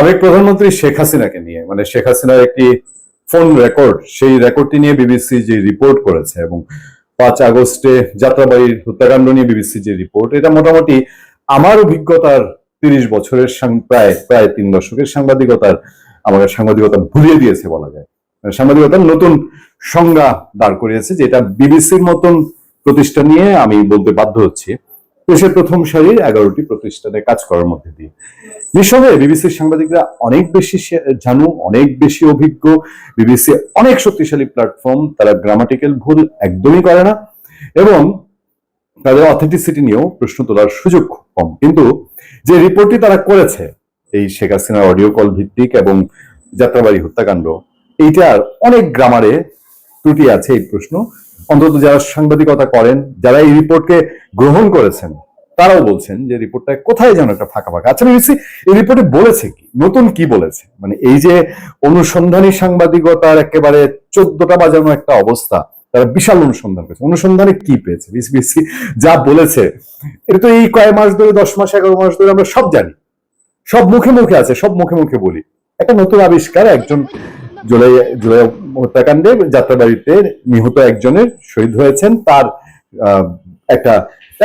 সাবেক প্রধানমন্ত্রী শেখ হাসিনাকে নিয়ে, মানে শেখ হাসিনার একটি ফোন রেকর্ড, সেই রেকর্ডটি নিয়ে বিবিসি যে রিপোর্ট করেছে এবং 5 আগস্টে যাত্রাবাড়ির হত্যাকাণ্ড নিয়ে বিবিসি যে রিপোর্ট, এটা মোটামুটি আমার অভিজ্ঞতার 30 বছরের প্রায় প্রায় 3 দশকের সাংবাদিকতার আমাকে সাংবাদিকতা ভুলিয়ে দিয়েছে বলা যায়। সাংবাদিকতার নতুন সংজ্ঞা দাঁড় করিয়েছে, যেটা বিবিসির মতন প্রতিষ্ঠান নিয়ে আমি বলতে বাধ্য হচ্ছি দেশের প্রথম সারির 11টি প্রতিষ্ঠানে কাজ করার মধ্যে দিয়ে। নিঃসন্দেহে বিবিসির সাংবাদিকরা অনেক বেশি জানু, অনেক বেশি অভিজ্ঞ। বিবিসি অনেক শক্তিশালী প্ল্যাটফর্ম, তারা গ্রামাটিক্যাল ভুল একদমই করে না এবং তাদের অথেন্টিসিটি নিয়েও প্রশ্ন তোলার সুযোগ খুব কম। কিন্তু যে রিপোর্টটি তারা করেছে এই শেখ হাসিনার অডিও কল ভিত্তিক এবং যাত্রাবাড়ি হত্যাকাণ্ড, এইটার অনেক গ্রামারে ত্রুটি আছে। এই প্রশ্ন অন্তত যারা সাংবাদিকতা করেন, যারা এই রিপোর্টকে গ্রহণ করেছেন, তারাও বলছেন যে রিপোর্টটা কোথায় যেন একটা ফাঁকা ফাঁকা। আচ্ছা বিবিসি এই রিপোর্টে বলেছে কি, নতুন কি বলেছে? মানে এই যে অনুসন্ধানী সাংবাদিকতার একেবারে 14টা বাজানো একটা অবস্থা, তারা বিশাল অনুসন্ধান করেছে। অনুসন্ধানে কি পেয়েছে বিবিসি যা বলেছে, এটা তো এই কয়েক মাস ধরে, 10 মাস 11 মাস ধরে আমরা সব জানি, সব মুখে মুখে আছে, সব মুখে মুখে বলি। একটা নতুন আবিষ্কার, একজন জুলাই হত্যাকাণ্ডে যাত্রাবাড়িতে নিহত একজনের শহীদ হয়েছেন, তার একটা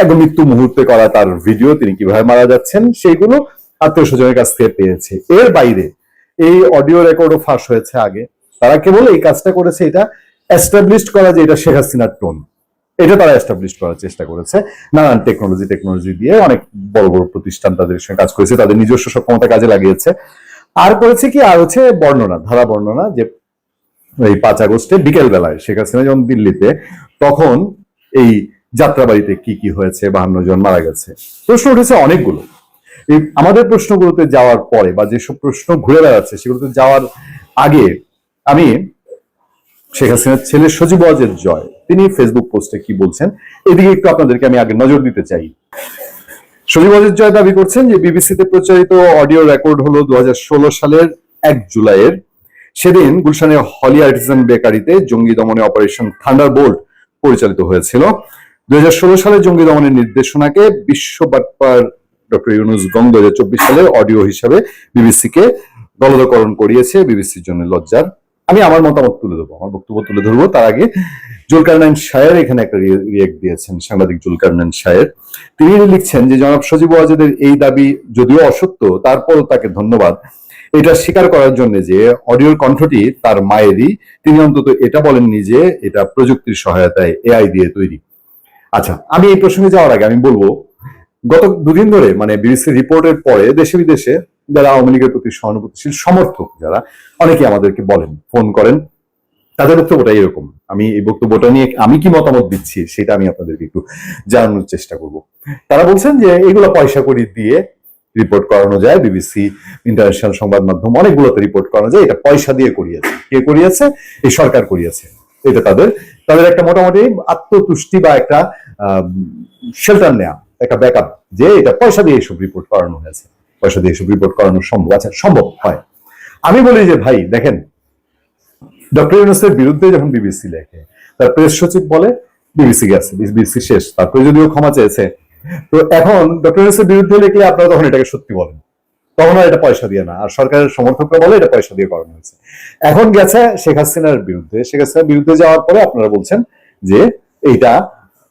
একদম মৃত্যু মুহূর্তে করা তার ভিডিও, তিনি কিভাবে মারা যাচ্ছেন সেইগুলো আত্মীয় স্বজনের কাছ থেকে পেয়েছে। এর বাইরে এই অডিও রেকর্ডও ফাঁস হয়েছে আগে। তারা কেবল এই কাজটা করেছে এটা এস্টাবলিশ করা যে এটা শেখ হাসিনার টোন, এটা তারা এস্টাবলিশ করার চেষ্টা করেছে নানান টেকনোলজি দিয়ে। অনেক বড় বড় প্রতিষ্ঠান তাদের সঙ্গে কাজ করেছে, তাদের নিজস্ব সক্ষমতা কাজে লাগিয়েছে। আর করেছে কি, আর হচ্ছে বর্ণনা, ধারা বর্ণনা, যে এই 5 আগস্টে বিকেল বেলায় শেখ হাসিনা যখন দিল্লিতে, তখন এই যাত্রাবাড়িতে কি কি হয়েছে, 52 জন মারা গেছে। প্রশ্ন উঠেছে অনেকগুলো। এই আমাদের প্রশ্নগুলোতে যাওয়ার পরে বা যেসব প্রশ্ন ঘুরে বেড়াচ্ছে সেগুলোতে যাওয়ার আগে আমি শেখ হাসিনার ছেলে সজীব ওয়াজেদ জয়, তিনি ফেসবুক পোস্টে কি বলছেন এদিকে একটু আপনাদেরকে আমি আগে নজর দিতে চাই। সজীব ওয়াজেদ জয় দাবি করছেন যে বিবিসিতে প্রচারিত অডিও রেকর্ড হলো 2016 সালের 1 জুলাইয়ের। সেদিন গুলশানের হলি আর্টিজান বেকারিতে জঙ্গি দমনে অপারেশন থান্ডারবোল্ট পরিচালিত হয়েছিল। 2016 সালে জঙ্গি দমনের নির্দেশনাকে বিশ্ব বাটপার ডক্টর ইউনুস গং 2024 সালে অডিও হিসাবে বিবিসিকে দলদকরণ করিয়েছে। বিবিসির জন্য লজ্জার। আমি আমার মতামত তুলে দেবো, আমার বক্তব্য তুলে ধরবো। তার আগে জুলকারনাইন শায়ের এখানে একটা রিয়েক্ট দিয়েছেন, সাংবাদিক জুলকারনাইন শায়ের। তিনি লিখছেন যে জনাব সজীব ওয়াজেদের এই দাবি যদিও অসত্য, তারপরও তাকে ধন্যবাদ এটা স্বীকার করার জন্য যে অডিওর কণ্ঠটি তার মায়েরই। তিনি অন্তত এটা বলেননি যে এটা প্রযুক্তির সহায়তায় এআই দিয়ে তৈরি। আচ্ছা, আমি এই প্রসঙ্গে যাওয়ার আগে আমি বলবো, গত 2 দিন ধরে মানে বিবিসি রিপোর্টের পরে দেশে বিদেশে যারা আওয়ামী লীগের প্রতি সহানুভূতিশীল সমর্থক যারা, অনেকে আমাদেরকে বলেন, ফোন করেন, তাদের বক্তব্যটা এরকম। আমি এই বক্তব্যটা নিয়ে আমি কি মতামত দিচ্ছি সেটা আমি আপনাদেরকে একটু জানানোর চেষ্টা করব। তারা বলছেন যে এগুলো পয়সা করি দিয়ে রিপোর্ট করানো যায়, বিবিসি ইন্টারন্যাশনাল সংবাদ মাধ্যম অনেকগুলোতে রিপোর্ট করানো যায়, এটা পয়সা দিয়ে করিয়েছে। কে করিয়েছে? এই সরকার করিয়েছে। এটা তাদের একটা মোটামুটি আত্মতুষ্টি বা একটা শেল্টার নেওয়া, একটা ব্যাকআপ, যে এটা পয়সা দিয়ে এসব রিপোর্ট করানো হয়েছে, পয়সা দিয়ে এসব রিপোর্ট করানো সম্ভব। আচ্ছা, সম্ভব হয়। আমি বলি যে ভাই দেখেন, ডক্টর ইউনূসের বিরুদ্ধে যখন বিবিসি লেখে, তার প্রেস সচিব বলে বিবিসি গেছে, বিবিসি শেষ, তারপরে যদিও ক্ষমা চেয়েছে। তো এখন ডক্টর ইউনূসের বিরুদ্ধে লিখলে আপনারা তখন এটাকে সত্যি বলেন, তখন আর এটা পয়সা দিয়ে না। আর সরকারের সমর্থকরা বলে এটা পয়সা দিয়ে করানো হয়েছে। এখন গেছে শেখ হাসিনার বিরুদ্ধে, শেখ হাসিনার বিরুদ্ধে যাওয়ার পরে আপনারা বলছেন যে এইটা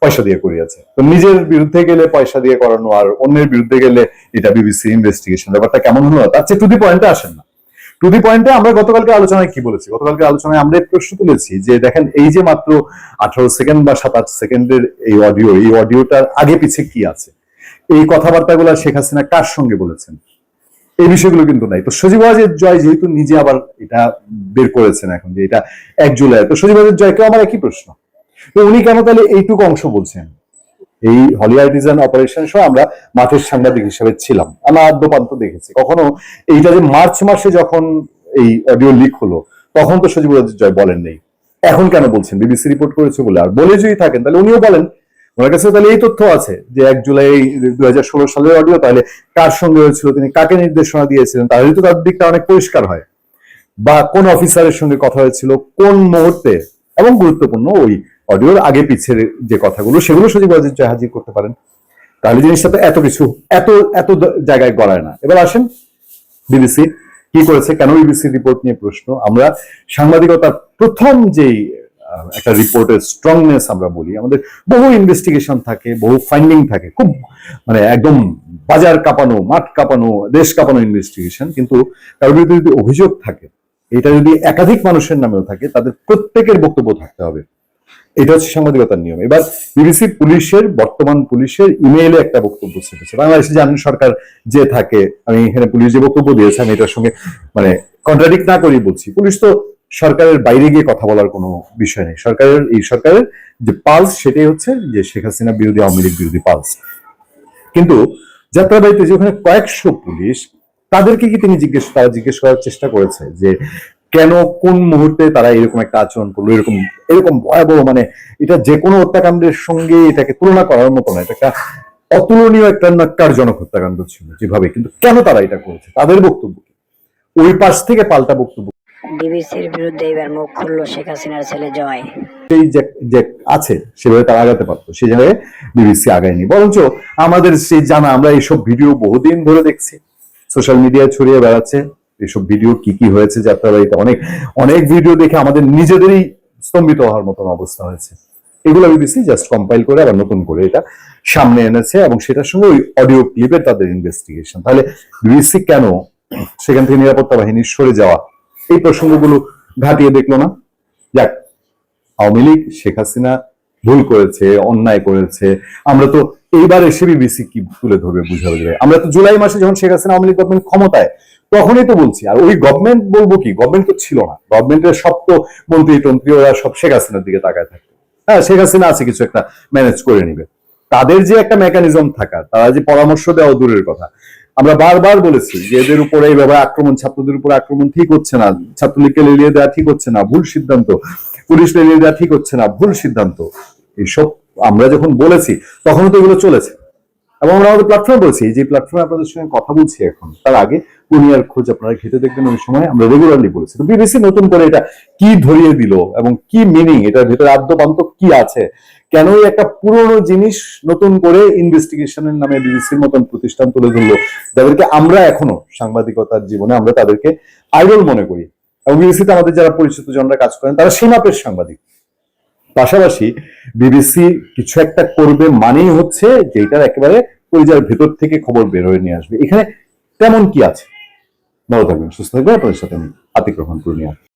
পয়সা দিয়ে করিয়েছে। তো নিজের বিরুদ্ধে গেলে পয়সা দিয়ে করানো, আর অন্যের বিরুদ্ধে গেলে এটা বিবিসি ইনভেস্টিগেশন, ব্যাপারটা কেমন হলো? তার চেয়ে টু দি পয়েন্টে আসেন না। টু দি পয়েন্টে আমরা গতকালকে আলোচনায় কি বলেছি? গতকালকে আলোচনায় আমরা প্রশ্ন তুলেছি যে দেখেন, এই যে মাত্র 18 সেকেন্ড বা 27 সেকেন্ডের এই অডিওটার আগে পিছে কি আছে, এই কথাবার্তাগুলো শেখ হাসিনা কার সঙ্গে বলেছেন, এই বিষয়গুলো কিন্তু নাই। তো সজীব ওয়াজেদ জয় যেহেতু নিজে আবার এটা বের করেছেন এখন যে এটা 1 জুলাই, তো সজীব ওয়াজেদ জয়কে আমার একই প্রশ্ন, তো উনি কেন তাহলে এইটুকু অংশ বলছেন? এই হলি আর্টিজান অপারেশন সহ আমরা মাঠের সাংবাদিক হিসেবে ছিলাম, আমরা আদ্যপান্ত দেখেছি। কখনো এইটা যে মার্চ মাসে যখন এই অডিও লিক হলো, তখন তো সজীব ওয়াজেদ জয় বলেন নেই, এখন কেন বলছেন? বিবিসি রিপোর্ট করেছে বলে। আর বলে যদি থাকেন তাহলে উনিও বলেন, ওনার কাছে তাহলে এই তথ্য আছে যে 1 জুলাই 2016 সালের অডিও, তাহলে কার সঙ্গে হয়েছিল, তিনি কাকে নির্দেশনা দিয়েছিলেন, তাহলে তো তার দিকটা অনেক পরিষ্কার হয়। বা কোন অফিসারের সঙ্গে কথা হয়েছিল, কোন মুহূর্তে, এবং গুরুত্বপূর্ণ ওই অডিওর আগে পিছের যে কথাগুলো, সেগুলো সজীব ওয়াজেদ জয় হাজির করতে পারেন। তাহলে জিনিসটা তো এত কিছু এত এত জায়গায় গড়ায় না। এবার আসেন বিবিসি কি করেছে, কেন বিবিসি রিপোর্ট নিয়ে প্রশ্ন। আমরা সাংবাদিকতার প্রথম যেই একটা রিপোর্টের স্ট্রংনেস আমরা বলি, আমাদের বহু ইনভেস্টিগেশন থাকে, বহু ফাইন্ডিং থাকে, খুব মানে একদম বাজার কাঁপানো, মাঠ কাঁপানো, দেশ কাঁপানো ইনভেস্টিগেশন, কিন্তু কারোর বিরুদ্ধে যদি অভিযোগ থাকে, এটা যদি একাধিক মানুষের নামেও থাকে, তাদের প্রত্যেকের বক্তব্য থাকতে হবে। এটা হচ্ছে সাংবাদিকতার নিয়ম। এবার বিবিসি পুলিশের, বর্তমান পুলিশের ইমেইলে একটা বক্তব্য ছেপেছে। বাংলাদেশে জানেন সরকার যে থাকে, আমি এখানে পুলিশ যে বক্তব্য দিয়েছে আমি এটার সঙ্গে মানে কন্ট্রাডিক্ট না করেই বলছি, পুলিশ তো সরকারের বাইরে গিয়ে কথা বলার কোনো বিষয় নেই। এই সরকারের যে পালস সেটাই হচ্ছে যে শেখ হাসিনা বিরোধী, আওয়ামী লীগ বিরোধী পালস। কিন্তু যাত্রাবাড়িতে যে ওখানে কয়েকশো পুলিশ, তাদেরকে কি তারা জিজ্ঞেস করার চেষ্টা করেছে যে কেন, কোন মুহূর্তে তারা এরকম একটা আচরণ করলো, এরকম এরকম ভয়াবহ, মানে এটা যে কোনো হত্যাকাণ্ডের সঙ্গে এটাকে তুলনা করার মতো না, এটা একটা অতুলনীয় একটা ন্যক্কারজনক হত্যাকাণ্ড ছিল যেভাবে, কিন্তু কেন তারা এটা করেছে, তাদের বক্তব্য ওই পাশ থেকে পাল্টা বক্তব্য। বিবিসির বিরুদ্ধে এবার মুখ খুলল শেখ হাসিনার ছেলে জয়। সেই যে আছে সেভাবে তারা আগাতে পারতো, সেই জায়গায় বিবিসি আগায়নি। বরঞ্চ আমাদের সেই জানা, আমরা এইসব ভিডিও বহুদিন ধরে দেখছি, সোশ্যাল মিডিয়ায় ছড়িয়ে বেড়াচ্ছে এইসব ভিডিও, কি কি হয়েছে যাত্রাবাড়িতে, অনেক অনেক ভিডিও দেখে আমাদের নিজেদেরই স্তম্ভিত হওয়ার মতন অবস্থা হয়েছে। এগুলো বিবিসি জাস্ট কম্পাইল করে আবার নতুন করে এটা সামনে এনেছে, এবং সেটার সঙ্গে ওই অডিও ক্লিপের তাদের ইনভেস্টিগেশন। তাহলে বিবিসি কেন সেখান থেকে নিরাপত্তা বাহিনীর সরে যাওয়া, এই প্রসঙ্গগুলো ঘাটিয়ে দেখলো না? যাক, আওয়ামী লীগ, শেখ হাসিনা ভুল করেছে, অন্যায় করেছে, আমরা তো এইবার এসে বিবিসি কি তুলে ধরবে বুঝাবে যায়। আমরা তো জুলাই মাসে যখন শেখ হাসিনা আওয়ামী লীগ গভর্নমেন্ট ক্ষমতায়, তখনই তো বলছি। আর ওই গভর্নমেন্ট বলবো কি, গভর্নমেন্ট তো ছিল না, গভর্নমেন্টের সব তো মন্ত্রী টন্ত্রী ওরা সব শেখ হাসিনার দিকে তাকায় থাকে। হ্যাঁ, শেখ হাসিনা আছে কিছু একটা ম্যানেজ করে নিবে, তাদের যে একটা মেকানিজম থাকা, তারা যে পরামর্শ দেওয়া দূরের কথা। আমরা বারবার বলেছি যে এদের উপরে এইভাবে আক্রমণ, ছাত্রদের উপরে আক্রমণ ঠিক হচ্ছে না, ছাত্রলীগকে লেলিয়ে দেওয়া ঠিক হচ্ছে না, ভুল সিদ্ধান্ত, পুলিশ লেলিয়ে দেওয়া ঠিক হচ্ছে না, ভুল সিদ্ধান্ত। এইসব আমরা যখন বলেছি তখনও তো এগুলো চলেছে, এবং আমরা আমাদের প্ল্যাটফর্মে বলছি, যে প্ল্যাটফর্মে আপনাদের সঙ্গে কথা বলছি এখন, তার আগে দুনিয়ার খোঁজ আপনারা ঘেটে দেখবেন, ওই সময় আমরা রেগুলারলি বলেছি। তো বিবিসি নতুন করে এটা কি ধরিয়ে দিল, এবং কি মিনিং, এটার ভেতরে আদ্যপান্ত কি আছে, কেন একটা পুরনো জিনিস নতুন করে ইনভেস্টিগেশনের নামে বিবিসির মতন প্রতিষ্ঠান তুলে ধরলো, যাদেরকে আমরা এখনো সাংবাদিকতার জীবনে আমরা তাদেরকে আইডল মনে করি, এবং বিবিসিতে আমাদের যারা পরিচিত জনরা কাজ করেন তারা সেই মাপের সাংবাদিক। পাশাপাশি বিবিসি কিছু একটা করবে মানেই হচ্ছে যে এটার একেবারে পরিযার ভেতর থেকে খবর বের হয়ে নিয়ে আসবে। এখানে তেমন কি আছে? ভালো থাকবেন, সুস্থ থাকবেন। আপনাদের সাথে আমি আতিক রহমান পূর্ণিয়া।